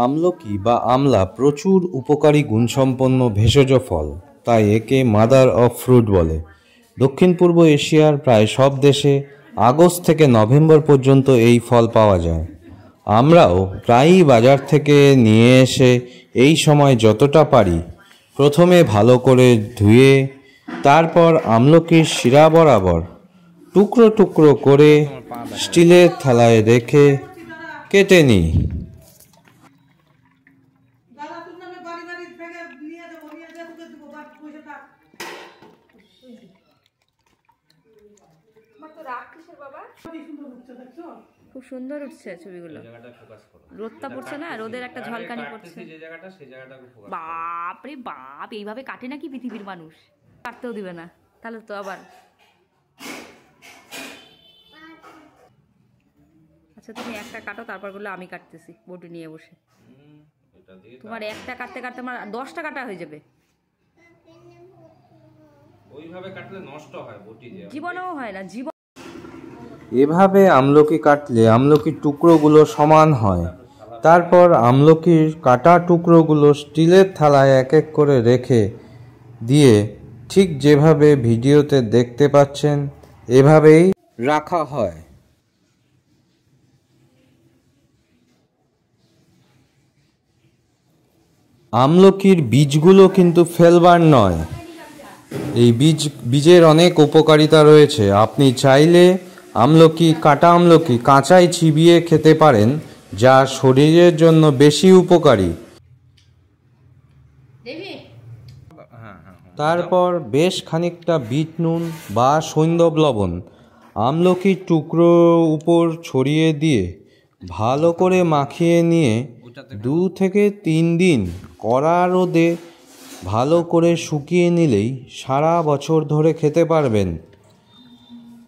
আমলকি বা আমলা প্রচুর উপকারী গুণসম্পন্ন ভেষজ ফল, তাই একে মাদার অফ ফ্রুট বলে। দক্ষিণ পূর্ব এশিয়ার প্রায় সব দেশে আগস্ট থেকে নভেম্বর পর্যন্ত এই ফল পাওয়া যায়। আমরাও প্রায়ই বাজার থেকে নিয়ে এসে এই সময় যতটা পারি প্রথমে ভালো করে ধুয়ে তারপর আমলকির শিরা বরাবর টুকরো টুকরো করে স্টিলের থালায় রেখে কেটে নিই। খুব সুন্দর উঠছে ছবিগুলো, রোদটা পড়ছে না, রোদের একটা ঝলকানি পড়ছে। বাপরে বাপ, এইভাবে কাটে নাকি পৃথিবীর মানুষ? কাটতেও দিবে না, তাহলে তো আবার। আচ্ছা তুমি একটা কাটো, তারপর বললে আমি কাটতেছি বটি নিয়ে বসে। তোমার একটা কাটতে কাটতে আমার 10টা কাটা হয়ে যাবে। ওইভাবে কাটলে নষ্ট হয়, বটি দিয়ে জীবনেও হয় না। এভাবে আমলকি কাটলে আমলকির টুকরোগুলো সমান হয়। তারপর আমলকির কাটা টুকরোগুলো স্টিলের থালায় এক এক করে রেখে দিয়ে ঠিক যেভাবে ভিডিওতে দেখতে পাচ্ছেন এভাবেই রাখা হয়। আমলকির বীজগুলো কিন্তু ফেলবার নয়, এই বীজের অনেক উপকারিতা রয়েছে। আপনি চাইলে কাটা আমলকি কাঁচাই চিবিয়ে খেতে পারেন, যা শরীরের জন্য বেশি উপকারী। তারপর বেশ খানিকটা বিট নুন বা সৈন্ধব লবণ আমলকির টুকরো উপর ছড়িয়ে দিয়ে ভালো করে মাখিয়ে নিয়ে 2 থেকে 3 দিন কড়া রোদে ভালো করে শুকিয়ে নিলেই সারা বছর ধরে খেতে পারবেন।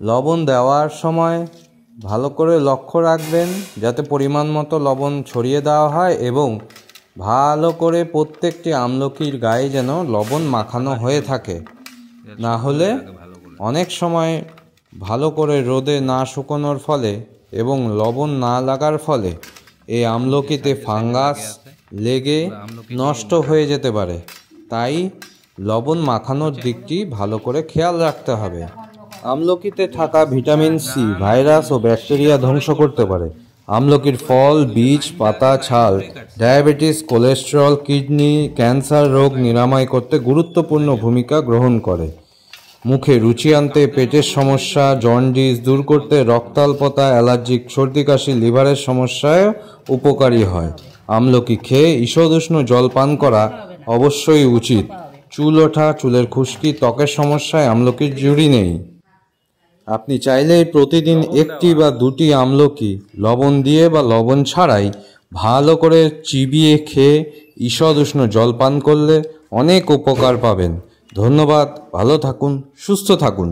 লবণ দেওয়ার সময় ভালো করে লক্ষ্য রাখবেন যাতে পরিমাণ মতো লবণ ছড়িয়ে দেওয়া হয় এবং ভালো করে প্রত্যেকটি আমলকির গায়ে যেন লবণ মাখানো হয়ে থাকে। না হলে অনেক সময় ভালো করে রোদে না শুকোনোর ফলে এবং লবণ না লাগার ফলে এই আমলকিতে ফাঙ্গাস লেগে নষ্ট হয়ে যেতে পারে। তাই লবণ মাখানোর দিকটি ভালো করে খেয়াল রাখতে হবে। আমলকিতে থাকা ভিটামিন সি ভাইরাস ও ব্যাকটেরিয়া ধ্বংস করতে পারে। আমলকির ফল, বীজ, পাতা, ছাল ডায়াবেটিস, কোলেস্টেরল, কিডনি, ক্যান্সার রোগ নিরাময় করতে গুরুত্বপূর্ণ ভূমিকা গ্রহণ করে। মুখে রুচি আনতে, পেটের সমস্যা, জন্ডিস দূর করতে, রক্তাল্পতা, অ্যালার্জিক, সর্দি কাশি, লিভারের সমস্যায় উপকারী হয়। আমলকি খেয়ে ঈষদুষ্ণ জল পান করা অবশ্যই উচিত। চুল ওঠা, চুলের খুশকি, ত্বকের সমস্যায় আমলকির জুড়ি নেই। আপনি চাইলে প্রতিদিন 1টি বা 2টি আমলকি লবণ দিয়ে বা লবণ ছাড়াই ভালো করে চিবিয়ে খেয়ে ঈষদুষ্ণ জল পান করলে অনেক উপকার পাবেন। ধন্যবাদ, ভালো থাকুন, সুস্থ থাকুন।